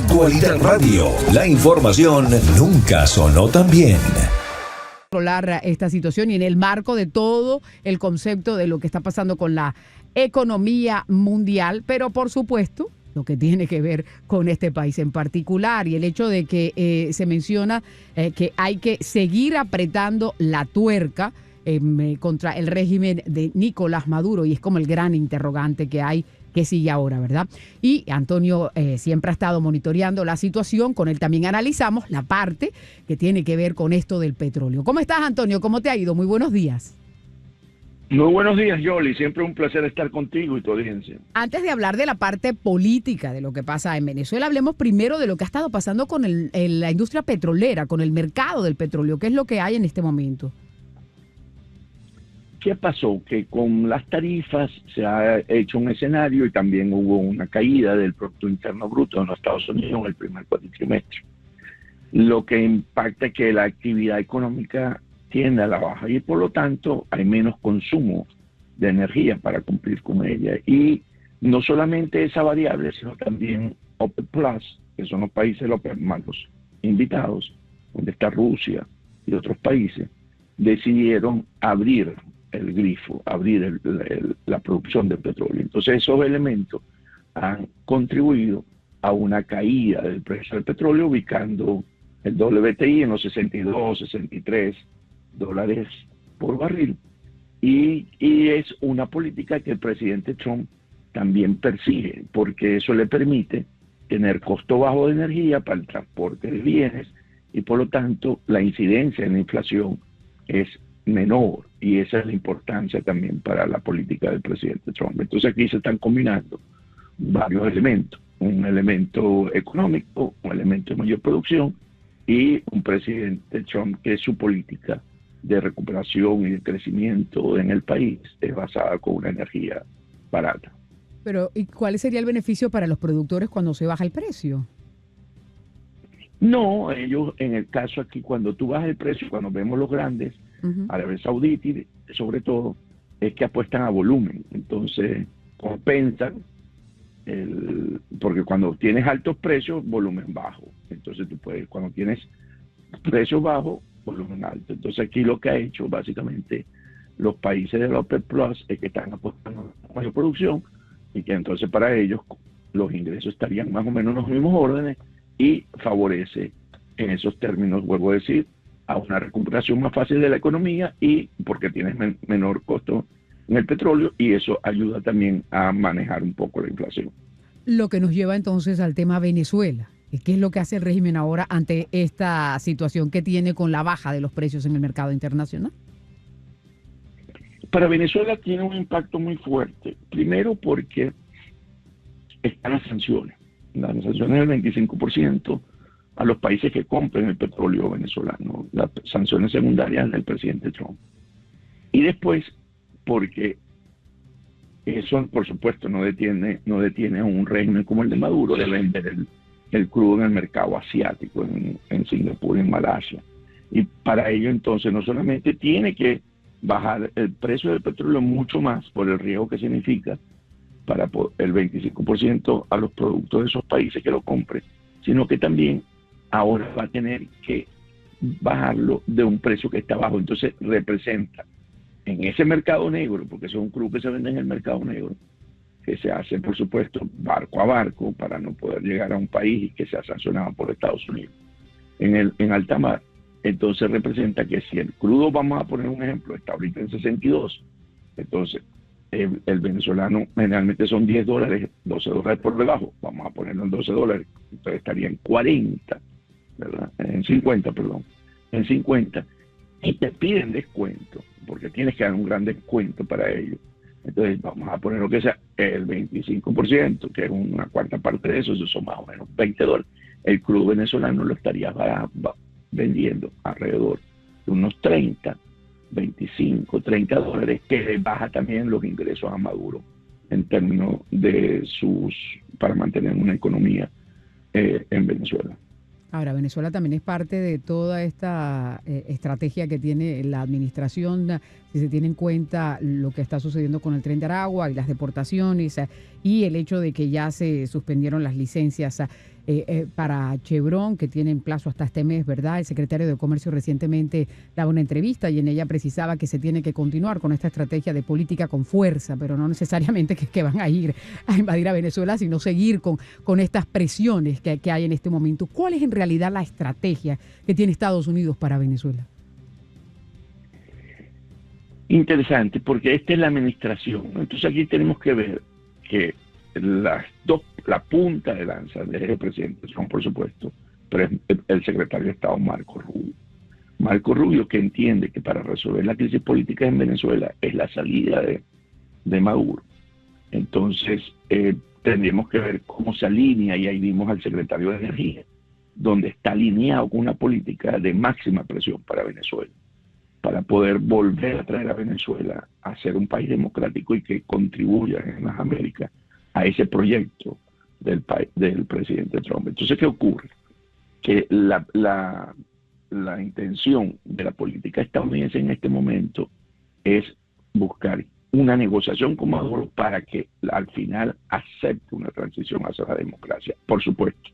Actualidad Radio, la información nunca sonó tan bien. Controlar esta situación y en el marco de todo el concepto de lo que está pasando con la economía mundial, pero por supuesto lo que tiene que ver con este país en particular y el hecho de que se menciona que hay que seguir apretando la tuerca contra el régimen de Nicolás Maduro, y es como el gran interrogante que hay, que sigue ahora, ¿verdad? Y Antonio siempre ha estado monitoreando la situación, con él también analizamos la parte que tiene que ver con esto del petróleo. ¿Cómo estás, Antonio? ¿Cómo te ha ido? Muy buenos días. Muy buenos días, Yoli. Siempre un placer estar contigo y tu audiencia. Antes de hablar de la parte política de lo que pasa en Venezuela, hablemos primero de lo que ha estado pasando con la industria petrolera, con el mercado del petróleo. ¿Qué es lo que hay en este momento? ¿Qué pasó? Que con las tarifas se ha hecho un escenario y también hubo una caída del Producto Interno Bruto de los Estados Unidos en el primer cuatrimestre. Lo que impacta es que la actividad económica tiende a la baja y por lo tanto hay menos consumo de energía para cumplir con ella. Y no solamente esa variable, sino también OPEC Plus, que son los países de OPEC más los invitados, donde está Rusia y otros países, decidieron abrir el grifo, abrir la producción de petróleo. Entonces esos elementos han contribuido a una caída del precio del petróleo, ubicando el WTI en los 62, 63 dólares por barril. Y es una política que el presidente Trump también persigue, porque eso le permite tener costo bajo de energía para el transporte de bienes y por lo tanto la incidencia en la inflación es menor, y esa es la importancia también para la política del presidente Trump. Entonces aquí se están combinando varios elementos, un elemento económico, un elemento de mayor producción y un presidente Trump que su política de recuperación y de crecimiento en el país es basada con una energía barata. Pero, ¿y cuál sería el beneficio para los productores cuando se baja el precio? No, ellos, en el caso aquí, cuando tú bajas el precio, cuando vemos los grandes, Arabia Saudita sobre todo, es que apuestan a volumen. Entonces, compensan, porque cuando tienes altos precios, volumen bajo. Entonces, tú puedes, cuando tienes precios bajos, volumen alto. Entonces, aquí lo que ha hecho, básicamente, los países de la OPEC Plus es que están apostando a mayor producción y que entonces para ellos los ingresos estarían más o menos en los mismos órdenes y favorece en esos términos, vuelvo a decir, a una recuperación más fácil de la economía y porque tienes menor costo en el petróleo y eso ayuda también a manejar un poco la inflación. Lo que nos lleva entonces al tema Venezuela. ¿Qué es lo que hace el régimen ahora ante esta situación que tiene con la baja de los precios en el mercado internacional? Para Venezuela tiene un impacto muy fuerte. Primero porque están las sanciones. Las sanciones del 25% a los países que compren el petróleo venezolano. Las sanciones secundarias del presidente Trump. Y después porque eso, por supuesto, no detiene a un régimen como el de Maduro de vender el crudo en el mercado asiático, en Singapur, en Malasia. Y para ello, entonces, no solamente tiene que bajar el precio del petróleo mucho más por el riesgo que significa para el 25% a los productos de esos países que lo compren, sino que también ahora va a tener que bajarlo de un precio que está bajo. Entonces, representa en ese mercado negro, porque eso es un crudo que se vende en el mercado negro, que se hace, por supuesto, barco a barco para no poder llegar a un país y que sea sancionado por Estados Unidos en alta mar. Entonces representa que si el crudo, vamos a poner un ejemplo, está ahorita en 62, entonces el venezolano generalmente son $10, $12 por debajo, vamos a ponerlo en $12, entonces estaría en 40, ¿verdad? En 50, perdón, en 50, y te piden descuento, porque tienes que dar un gran descuento para ellos. Entonces vamos a poner lo que sea el 25%, que es una cuarta parte de eso son más o menos $20. El crudo venezolano lo estaría vendiendo alrededor de unos 30, 25, $30, que le baja también los ingresos a Maduro en términos de para mantener una economía en Venezuela. Ahora, Venezuela también es parte de toda esta estrategia que tiene la administración, si se tiene en cuenta lo que está sucediendo con el Tren de Aragua y las deportaciones y el hecho de que ya se suspendieron las licencias para Chevron, que tienen plazo hasta este mes, ¿verdad? El secretario de Comercio recientemente daba una entrevista y en ella precisaba que se tiene que continuar con esta estrategia de política con fuerza, pero no necesariamente que van a ir a invadir a Venezuela, sino seguir con estas presiones que hay en este momento. ¿Cuál es en realidad la estrategia que tiene Estados Unidos para Venezuela? Interesante, porque esta es la administración. Entonces aquí tenemos que ver que la punta de lanza es el presidente Trump, por supuesto, pero es el secretario de Estado Marco Rubio. Marco Rubio, que entiende que para resolver la crisis política en Venezuela es la salida de Maduro. Entonces tendríamos que ver cómo se alinea, y ahí vimos al secretario de Energía, donde está alineado con una política de máxima presión para Venezuela, para poder volver a traer a Venezuela a ser un país democrático y que contribuya en las Américas a ese proyecto del presidente Trump. Entonces, ¿qué ocurre? Que la intención de la política estadounidense en este momento es buscar una negociación con Maduro para que al final acepte una transición hacia la democracia. Por supuesto,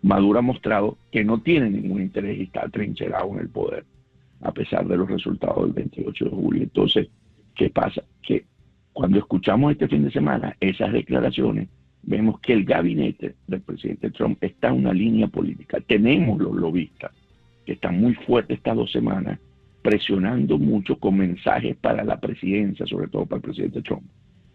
Maduro ha mostrado que no tiene ningún interés y está atrincherado en el poder, a pesar de los resultados del 28 de julio. Entonces, ¿qué pasa? Que cuando escuchamos este fin de semana esas declaraciones, vemos que el gabinete del presidente Trump está en una línea política. Tenemos los lobistas que están muy fuertes estas 2 semanas, presionando mucho con mensajes para la presidencia, sobre todo para el presidente Trump,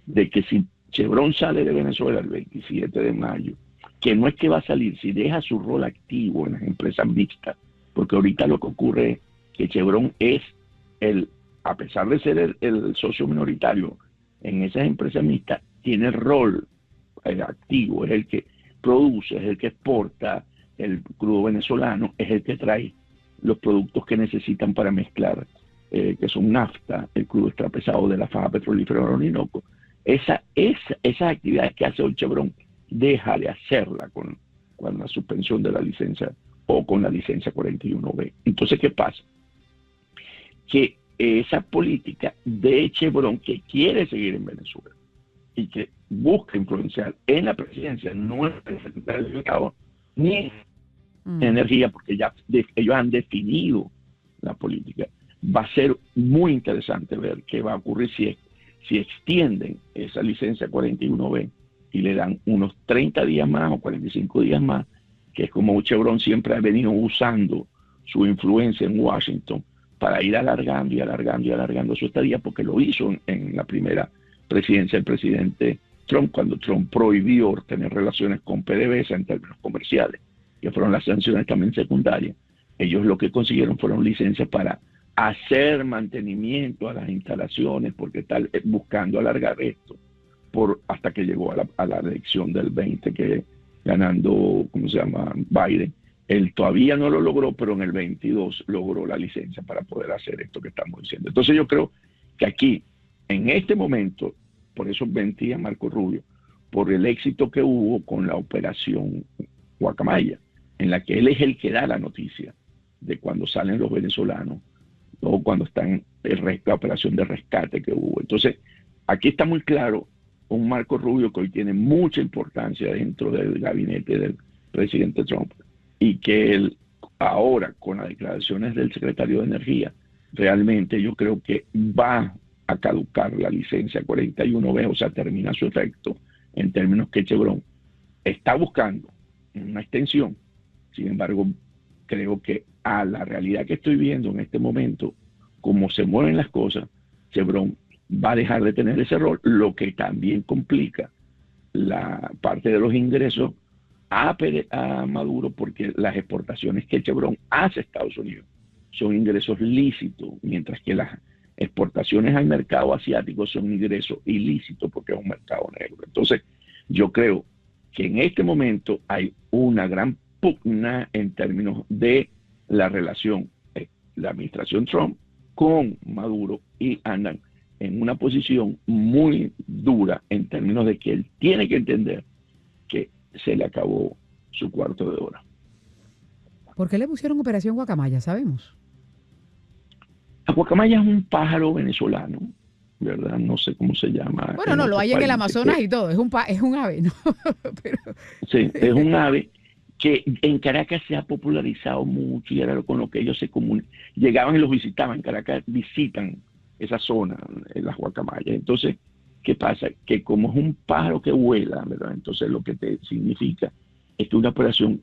de que si Chevron sale de Venezuela el 27 de mayo, que no es que va a salir, si deja su rol activo en las empresas mixtas, porque ahorita lo que ocurre es que Chevron es a pesar de ser el socio minoritario en esas empresas mixtas, tiene el rol activo, es el que produce, es el que exporta el crudo venezolano, es el que trae los productos que necesitan para mezclar, que son nafta, el crudo extrapesado de la faja petrolífera de Orinoco. Esas actividades que hace hoy Chevron, deja de hacerla con la suspensión de la licencia o con la licencia 41B. Entonces, ¿qué pasa? Que esa política de Chevron, que quiere seguir en Venezuela y que busca influenciar en la presidencia, no es el secretario de Estado ni en energía, porque ya ellos han definido la política. Va a ser muy interesante ver qué va a ocurrir si extienden esa licencia 41B y le dan unos 30 días más o 45 días más, que es como Chevron siempre ha venido usando su influencia en Washington para ir alargando y alargando y alargando su estadía, porque lo hizo en la primera presidencia del presidente Trump, cuando Trump prohibió tener relaciones con PDVSA en términos comerciales, que fueron las sanciones también secundarias. Ellos lo que consiguieron fueron licencias para hacer mantenimiento a las instalaciones, porque están buscando alargar esto hasta que llegó a la elección del 20, que ganando, ¿cómo se llama?, Biden. Él todavía no lo logró, pero en el 22 logró la licencia para poder hacer esto que estamos diciendo. Entonces yo creo que aquí, en este momento, por eso mentía Marco Rubio, por el éxito que hubo con la operación Guacamaya, en la que él es el que da la noticia de cuando salen los venezolanos o cuando están la operación de rescate que hubo. Entonces, aquí está muy claro un Marco Rubio que hoy tiene mucha importancia dentro del gabinete del presidente Trump, y que él ahora, con las declaraciones del secretario de Energía, realmente yo creo que va a caducar la licencia 41B, o sea, termina su efecto, en términos que Chevron está buscando una extensión. Sin embargo, creo que a la realidad que estoy viendo en este momento, como se mueven las cosas, Chevron va a dejar de tener ese rol, lo que también complica la parte de los ingresos a Maduro, porque las exportaciones que Chevron hace a Estados Unidos son ingresos lícitos, mientras que las exportaciones al mercado asiático son ingresos ilícitos porque es un mercado negro. Entonces, yo creo que en este momento hay una gran pugna en términos de la relación de la administración Trump con Maduro, y andan en una posición muy dura en términos de que él tiene que entender que se le acabó su cuarto de hora. ¿Por qué le pusieron Operación Guacamaya? ¿Sabemos? La guacamaya es un pájaro venezolano, ¿verdad? No sé cómo se llama. Bueno, no, lo hay en el Amazonas y todo, es un ave, ¿no? Pero... Sí, es un ave que en Caracas se ha popularizado mucho y era con lo que ellos se comunicaban. Llegaban y los visitaban. En Caracas visitan esa zona, en las guacamayas. Entonces, ¿qué pasa? Que como es un pájaro que vuela, ¿verdad? Entonces lo que te significa es que una operación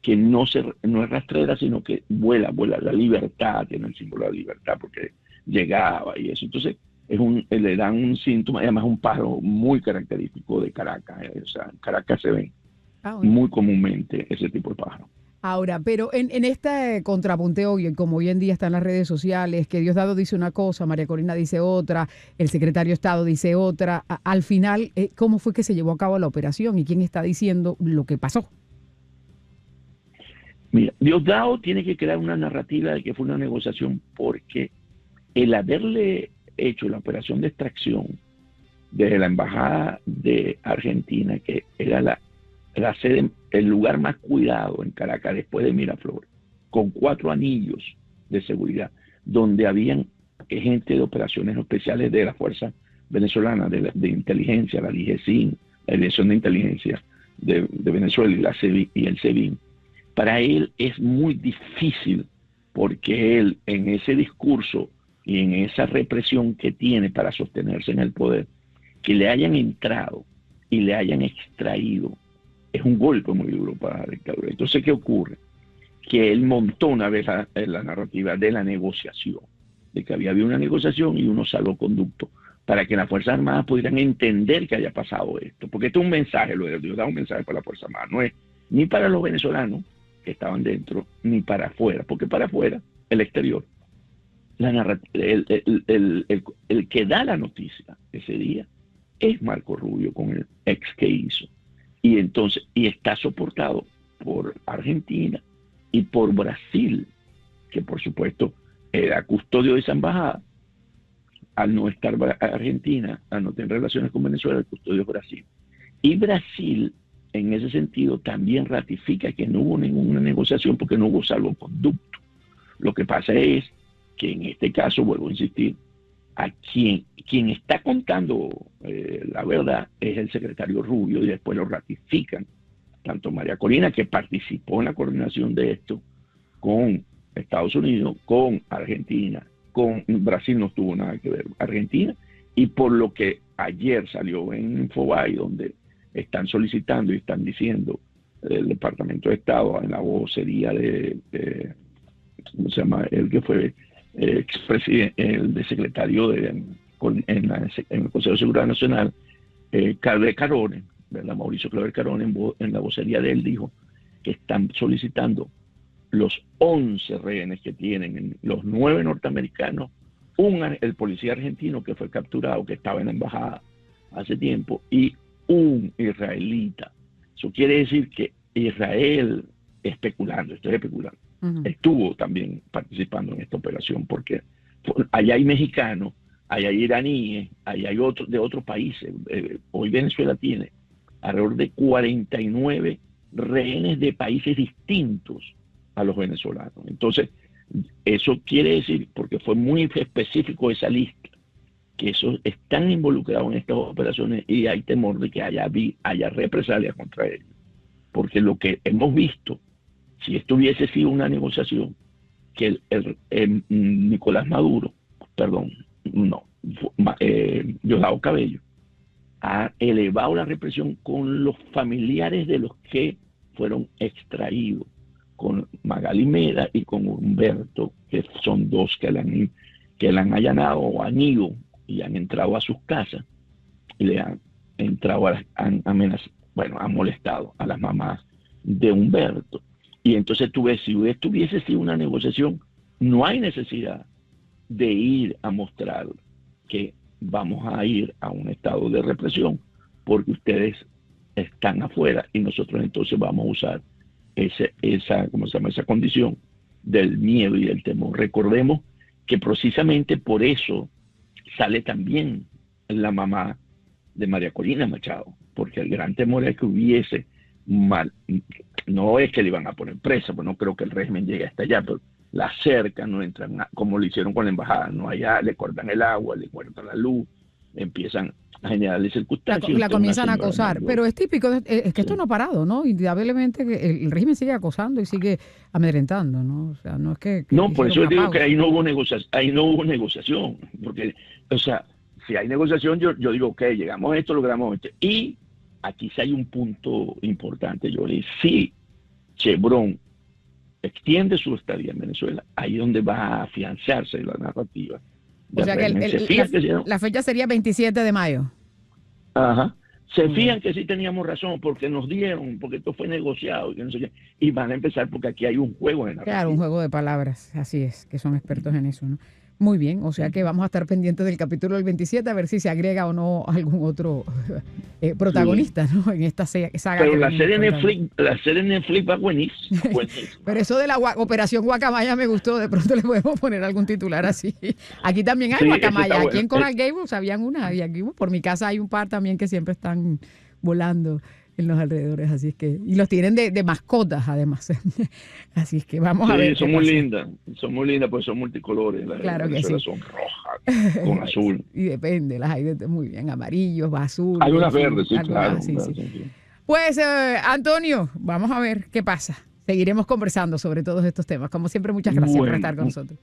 que no es rastrera, sino que vuela la libertad, tiene el símbolo de la libertad, porque llegaba y eso. Entonces, le dan un síntoma, y además es un pájaro muy característico de Caracas. O sea, en Caracas se ven muy comúnmente ese tipo de pájaro. Ahora, pero en este contrapunteo, y como hoy en día está en las redes sociales, que Diosdado dice una cosa, María Corina dice otra, el secretario de Estado dice otra, al final, ¿cómo fue que se llevó a cabo la operación y quién está diciendo lo que pasó? Mira, Diosdado tiene que crear una narrativa de que fue una negociación, porque el haberle hecho la operación de extracción desde la embajada de Argentina, que era la sede, el lugar más cuidado en Caracas después de Miraflores, con 4 anillos de seguridad, donde habían gente de operaciones especiales de la Fuerza Venezolana de Inteligencia, la DIGESIN, la Dirección de Inteligencia de Venezuela y el SEBIN. Para él es muy difícil, porque él en ese discurso y en esa represión que tiene para sostenerse en el poder, que le hayan entrado y le hayan extraído, es un golpe muy duro para la dictadura. Entonces, ¿qué ocurre? Que él montó una vez la narrativa de la negociación, de que había habido una negociación y unos salvoconductos para que las Fuerzas Armadas pudieran entender que haya pasado esto. Porque esto es un mensaje, lo de Dios da un mensaje para las Fuerzas Armadas, no es ni para los venezolanos que estaban dentro, ni para afuera, porque para afuera, el exterior, el que da la noticia ese día es Marco Rubio con el ex que hizo. Y entonces, y está soportado por Argentina y por Brasil, que por supuesto era custodio de esa embajada. Al no estar Argentina, al no tener relaciones con Venezuela, el custodio es Brasil. Y Brasil, en ese sentido, también ratifica que no hubo ninguna negociación porque no hubo salvoconducto. Lo que pasa es que en este caso, vuelvo a insistir, a quien está contando la verdad es el secretario Rubio, y después lo ratifican tanto María Corina, que participó en la coordinación de esto con Estados Unidos, con Argentina, con Brasil no tuvo nada que ver, Argentina, y por lo que ayer salió en Infobae, donde están solicitando y están diciendo el Departamento de Estado en la vocería ¿cómo se llama? El que fue expresidente, el de secretario en el Consejo de Seguridad Nacional, Claver Carone, ¿verdad? Mauricio Claver Carone, en la vocería de él dijo que están solicitando los 11 rehenes que tienen, los 9 norteamericanos, el policía argentino que fue capturado, que estaba en la embajada hace tiempo, y un israelita. Eso quiere decir que Israel, estoy especulando, estuvo también participando en esta operación, porque allá hay mexicanos, allá hay iraníes, allá hay otros de otros países. Hoy Venezuela tiene alrededor de 49 rehenes de países distintos a los venezolanos. Entonces, eso quiere decir, porque fue muy específico esa lista, que esos están involucrados en estas operaciones y hay temor de que haya represalias contra ellos. Porque lo que hemos visto, si esto hubiese sido una negociación, que el Nicolás Maduro, Diosdado Cabello, ha elevado la represión con los familiares de los que fueron extraídos, con Magali Meda y con Humberto, que son dos que le han allanado o han ido y han entrado a sus casas y le han entrado, han molestado a las mamás de Humberto. Y entonces tú ves, si esto hubiese sido una negociación, no hay necesidad de ir a mostrar que vamos a ir a un estado de represión porque ustedes están afuera y nosotros entonces vamos a usar esa condición del miedo y del temor. Recordemos que precisamente por eso sale también la mamá de María Corina Machado, porque el gran temor es que hubiese no es que le iban a poner presa, pues no creo que el régimen llegue hasta allá, pero la cercan, no entran, como lo hicieron con la embajada, no allá, le cortan el agua, le cortan la luz, empiezan a generarle circunstancias. La comienzan a acosar, pero es típico, es que esto no ha parado, ¿no? Indudablemente que el régimen sigue acosando y sigue amedrentando, ¿no? O sea, no es que no, por eso yo digo que pausa. ahí no hubo negociación, porque, o sea, si hay negociación, yo digo, ok, llegamos a esto, logramos esto. Y aquí sí hay un punto importante, yo le digo, si Chevron extiende su estadía en Venezuela, ahí es donde va a afianzarse la narrativa. O sea que la fecha sería 27 de mayo. Ajá. Se fijan que sí teníamos razón, porque nos dieron, porque esto fue negociado, y que no sé qué, y van a empezar porque aquí hay un juego de narrativa. Claro, un juego de palabras, así es, que son expertos en eso, ¿no? Muy bien, o sea que vamos a estar pendientes del capítulo del 27 a ver si se agrega o no algún otro protagonista, ¿no? En esta saga. Pero la serie Netflix va buenísima. Pero eso de la Operación Guacamaya me gustó, de pronto le podemos poner algún titular así. Aquí también hay guacamaya, aquí en Coral Gables habían una, y aquí por mi casa hay un par también que siempre están volando en los alrededores, así es que, y los tienen de mascotas además, así es que vamos a ver. Son muy lindas, pues son multicolores, claro que sí. Son rojas, con azul. Y depende, las hay muy bien, amarillos, azul. Hay unas verdes, sí, claro. Sí. Pues, Antonio, vamos a ver qué pasa. Seguiremos conversando sobre todos estos temas. Como siempre, muchas gracias por estar con nosotros.